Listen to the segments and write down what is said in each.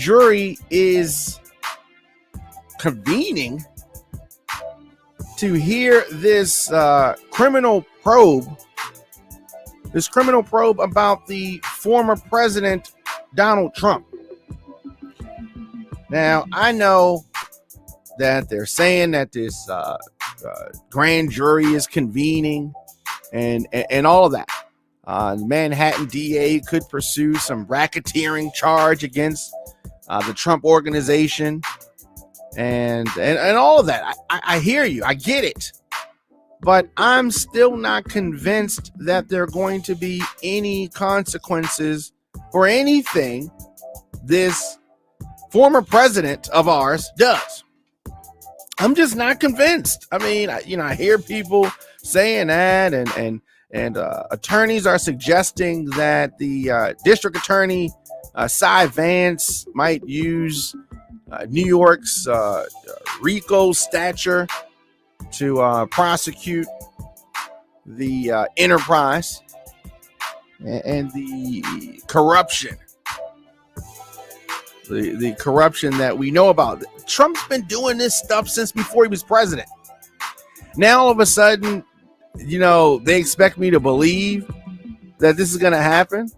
jury is convening to hear this criminal probe about the former president Donald Trump. Now, I know that they're saying that this grand jury is convening and all of that. The Manhattan DA could pursue some racketeering charge against the Trump organization and all of that. I hear you. I get it. But I'm still not convinced that there are going to be any consequences for anything this former president of ours does. I'm just not convinced. I mean, I hear people saying that, and attorneys are suggesting that the district attorney, Cy Vance, might use New York's RICO stature to prosecute the enterprise and the corruption. The corruption that we know about. Trump's been doing this stuff since before he was president. Now, all of a sudden, they expect me to believe that this is going to happen.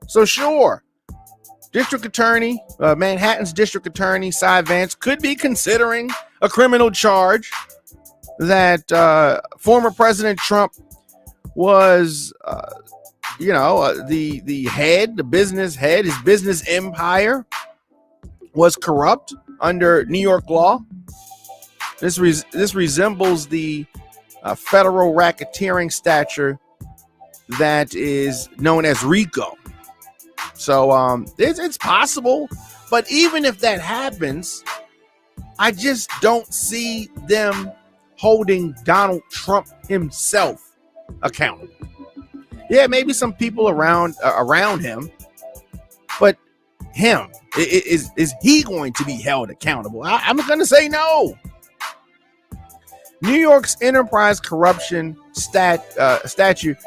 So sure, district attorney, Manhattan's district attorney, Cy Vance, could be considering a criminal charge that former President Trump was, the head, the business head, his business empire was corrupt under New York law. This resembles the federal racketeering statute that is known as RICO. So it's possible, but even if that happens, I just don't see them holding Donald Trump himself accountable. Yeah, maybe some people around him, but him, is he going to be held accountable? I'm going to say no. New York's enterprise corruption statute,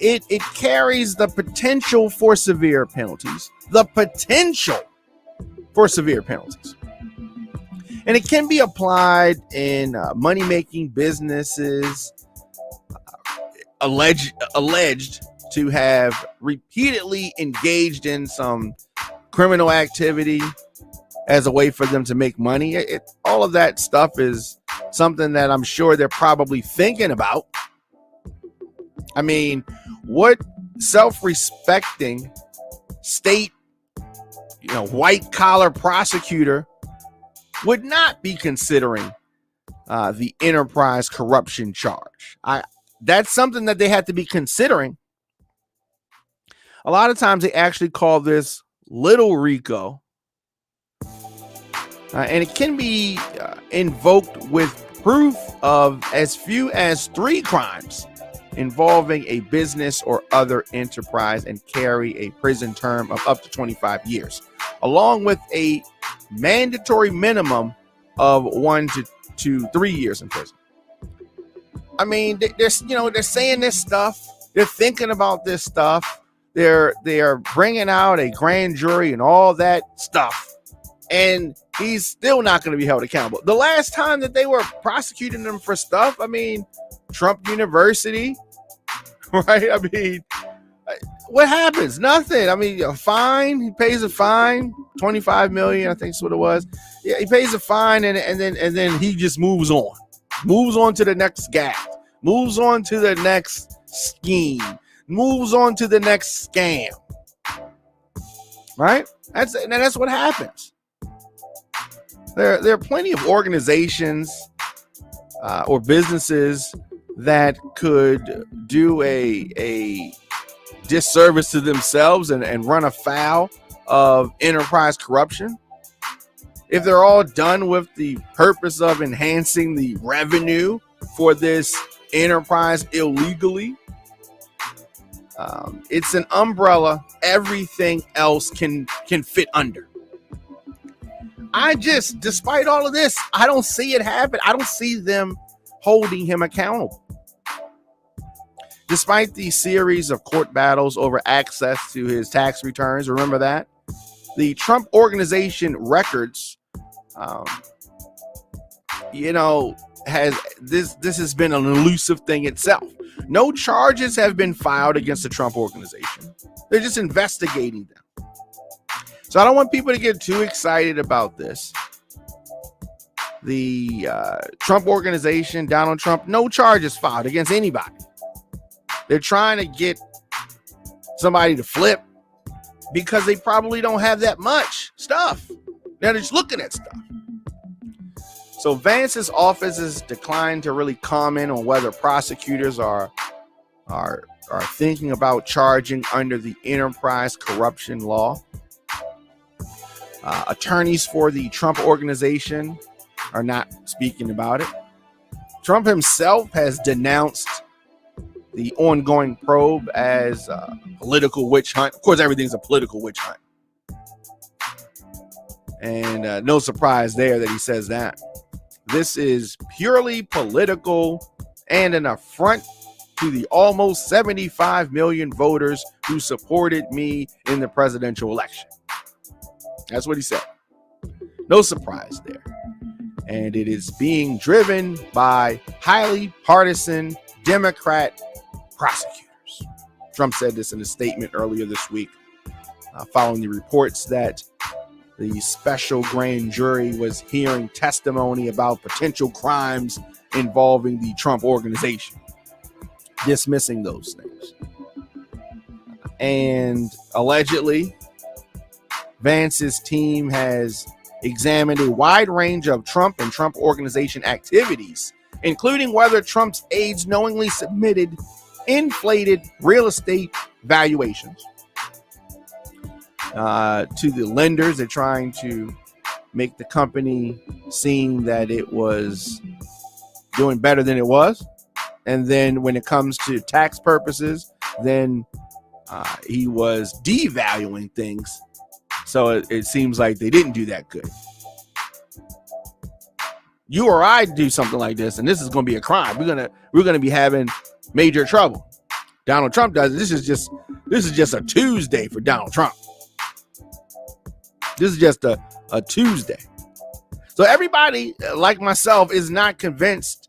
it carries the potential for severe penalties. And it can be applied in money-making businesses alleged to have repeatedly engaged in some criminal activity as a way for them to make money. All of that stuff is something that I'm sure they're probably thinking about. I mean, what self-respecting state, white-collar prosecutor would not be considering the enterprise corruption charge? That's something that they had to be considering. A lot of times they actually call this Little RICO, and it can be invoked with proof of as few as 3 crimes involving a business or other enterprise and carry a prison term of up to 25 years, along with a mandatory minimum of 1 to 3 years in prison. I mean, they're saying this stuff. They're thinking about this stuff. They are bringing out a grand jury and all that stuff, and he's still not going to be held accountable. The last time that they were prosecuting him for stuff, I mean, Trump University, right? I mean, what happens? Nothing. I mean, a fine. He pays a fine, $25 million, I think is what it was. Yeah, he pays a fine, and then he just moves on to the next gag, moves on to the next scheme, moves on to the next scam. Right? That's what happens. There are plenty of organizations or businesses that could do a disservice to themselves and run afoul of enterprise corruption. If they're all done with the purpose of enhancing the revenue for this enterprise illegally, it's an umbrella everything else can fit under. Despite all of this, I don't see it happen. I don't see them holding him accountable. Despite the series of court battles over access to his tax returns, remember that? The Trump Organization records, this has been an elusive thing itself. No charges have been filed against the Trump Organization. They're just investigating them. So I don't want people to get too excited about this. The Trump Organization, Donald Trump, no charges filed against anybody. They're trying to get somebody to flip because they probably don't have that much stuff. They're just looking at stuff. So Vance's office has declined to really comment on whether prosecutors are thinking about charging under the enterprise corruption law. Attorneys for the Trump Organization are not speaking about it. Trump himself has denounced the ongoing probe as a political witch hunt. Of course, everything's a political witch hunt. And no surprise there that he says that. This is purely political and an affront to the almost 75 million voters who supported me in the presidential election. That's what he said. No surprise there. And it is being driven by highly partisan Democrat prosecutors. Trump said this in a statement earlier this week, following the reports that the special grand jury was hearing testimony about potential crimes involving the Trump Organization, dismissing those things. And allegedly, Vance's team has examined a wide range of Trump and Trump Organization activities, including whether Trump's aides knowingly submitted inflated real estate valuations to the lenders. They're trying to make the company seem that it was doing better than it was. And then when it comes to tax purposes, then he was devaluing things. So it seems like they didn't do that good. You or I do something like this, and this is going to be a crime. We're gonna be having major trouble. Donald Trump does it. This is just a Tuesday for Donald Trump. This is just a Tuesday. So everybody, like myself, is not convinced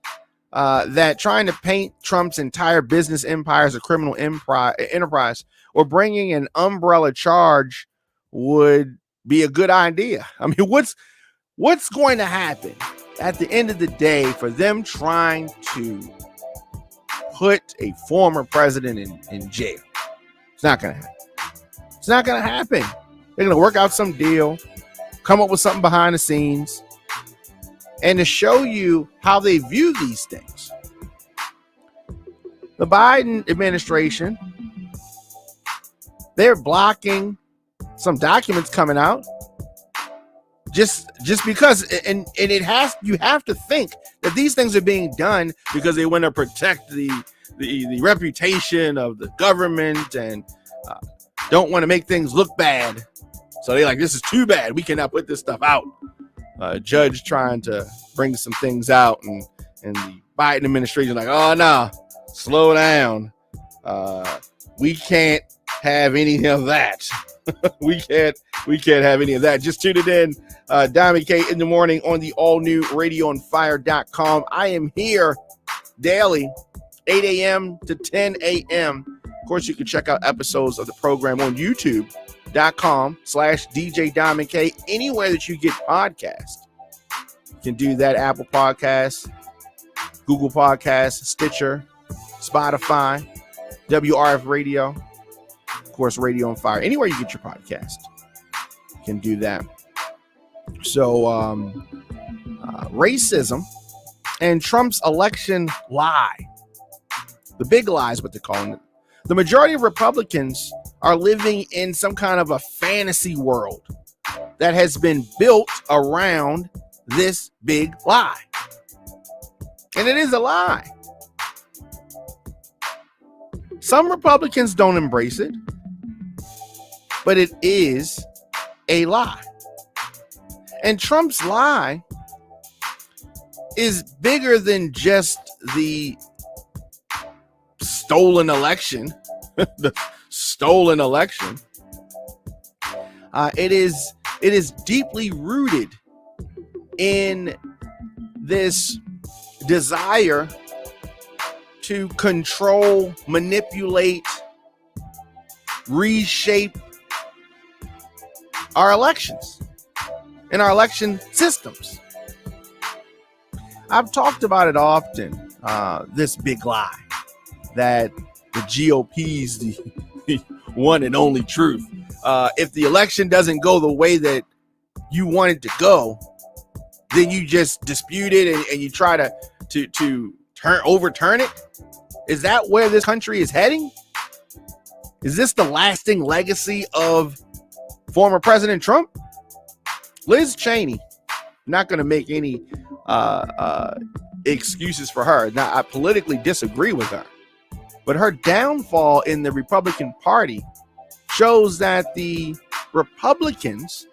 that trying to paint Trump's entire business empire as a criminal enterprise or bringing an umbrella charge would be a good idea. I mean, what's going to happen at the end of the day for them trying to put a former president in jail? It's not going to happen. It's not going to happen. They're going to work out some deal, come up with something behind the scenes, and to show you how they view these things. The Biden administration, they're blocking some documents coming out just because, and you have to think that these things are being done because they want to protect the reputation of the government and don't want to make things look bad. So they're like, this is too bad. We cannot put this stuff out. Judge trying to bring some things out, and the Biden administration like, oh no, slow down. We can't have any of that. we can't have any of that. Just tuned it in. Diamond K in the morning on the all new radioonfire.com. I am here daily, 8 a.m. to 10 a.m. Of course, you can check out episodes of the program on youtube.com/djdiamondk, anywhere that you get podcasts. You can do that. Apple Podcasts, Google Podcasts, Stitcher, Spotify, WRF Radio, of course, Radio on Fire. Anywhere you get your podcast, you can do that. So, racism and Trump's election lie. The big lie is what they're calling it. The majority of Republicans are living in some kind of a fantasy world that has been built around this big lie. And it is a lie. Some Republicans don't embrace it, but it is a lie. And Trump's lie is bigger than just the stolen election. The stolen election. It is deeply rooted in this desire to control, manipulate, reshape our elections and our election systems. I've talked about it often, this big lie that the GOP is the one and only truth. If the election doesn't go the way that you want it to go, then you just dispute it and you try to overturn it. Is that where this country is heading? Is this the lasting legacy of former President Trump? Liz Cheney, not going to make any excuses for her. Now, I politically disagree with her, but her downfall in the Republican Party shows that the Republicans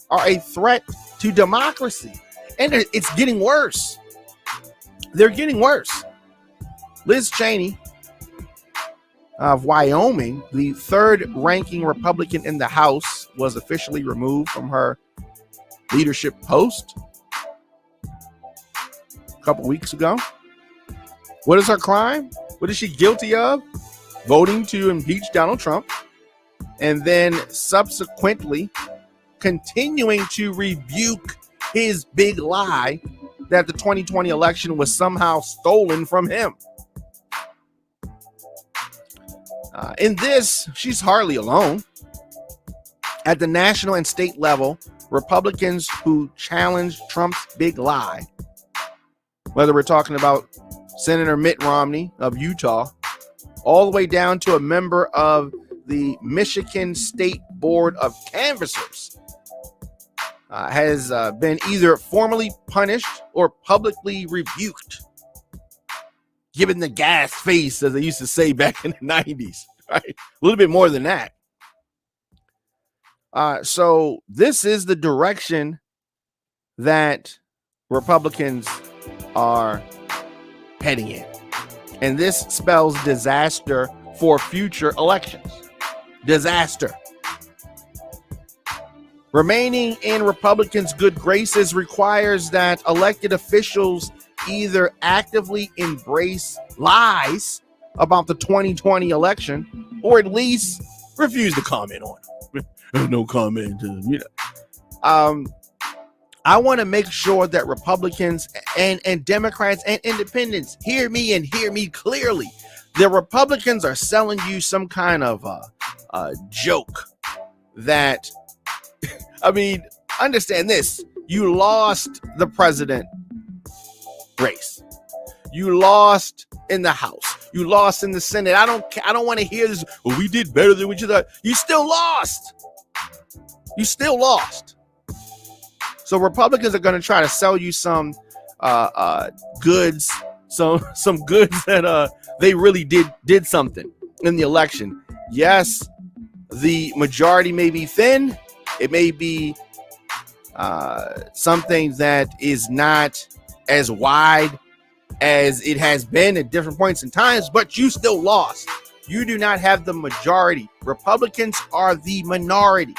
are a threat to democracy, and it's getting worse. They're getting worse. Liz Cheney of Wyoming, the third ranking Republican in the House, was officially removed from her leadership post a couple weeks ago. What is her crime? What is she guilty of? Voting to impeach Donald Trump and then subsequently continuing to rebuke his big lie that the 2020 election was somehow stolen from him. In this, she's hardly alone. At the national and state level, Republicans who challenged Trump's big lie, whether we're talking about Senator Mitt Romney of Utah, all the way down to a member of the Michigan State Board of Canvassers, has been either formally punished or publicly rebuked, given the gas face, as they used to say back in the 90s, right? A little bit more than that. So this is the direction that Republicans are heading in. And this spells disaster for future elections. Disaster. Remaining in Republicans' good graces requires that elected officials either actively embrace lies about the 2020 election or at least refuse to comment on it. No comment. I want to make sure that Republicans and Democrats and independents hear me and hear me clearly. The Republicans are selling you some kind of a joke that, I mean, understand this. You lost the president race. You lost in the House. You lost in the Senate. I don't want to hear this. Well, we did better than what you thought. You still lost. You still lost. So Republicans are going to try to sell you some goods, some goods that they really did something in the election. Yes, the majority may be thin. It may be something that is not as wide as it has been at different points in times, but you still lost. You do not have the majority. Republicans are the minority.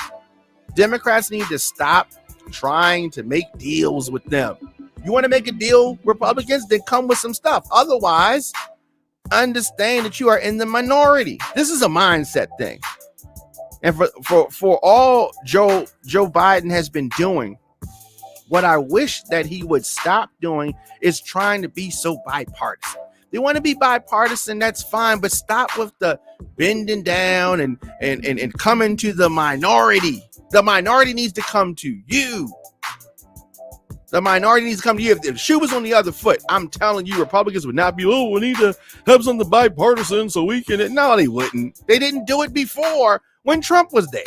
Democrats need to stop trying to make deals with them. You want to make a deal, Republicans, then come with some stuff. Otherwise, understand that you are in the minority. This is a mindset thing. And for all Joe Biden has been doing, what I wish that he would stop doing is trying to be so bipartisan. They want to be bipartisan, that's fine, but stop with the bending down and coming to the minority. The minority needs to come to you. The minority needs to come to you. If the shoe was on the other foot, I'm telling you, Republicans would not be, oh, we need to have something bipartisan so we can. No, they wouldn't. They didn't do it before when Trump was there.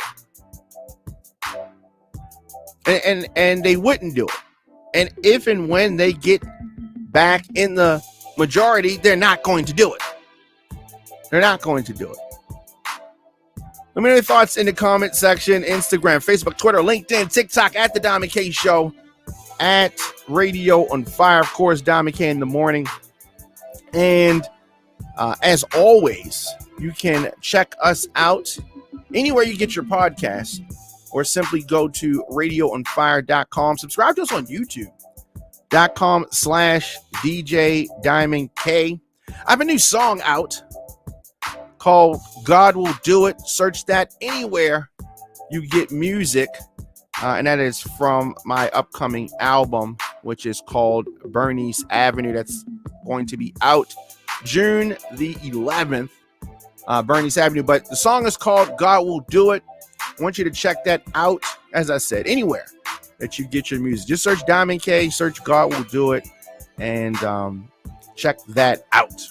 And they wouldn't do it. And if and when they get back in the majority, they're not going to do it. They're not going to do it. Let me know your thoughts in the comment section. Instagram, Facebook, Twitter, LinkedIn, TikTok, at the Diamond K Show, at Radio on Fire, of course, Diamond K in the morning. And as always, you can check us out anywhere you get your podcasts, or simply go to radioonfire.com. Subscribe to us on youtube.com/djdiamondk. I have a new song out called God Will Do It. Search that anywhere you get music. And that is from my upcoming album, which is called Bernice Avenue. That's going to be out June the 11th. Bernice Avenue. But the song is called God Will Do It. I want you to check that out, as I said, anywhere that you get your music. Just search Diamond K, search God Will Do It, and check that out.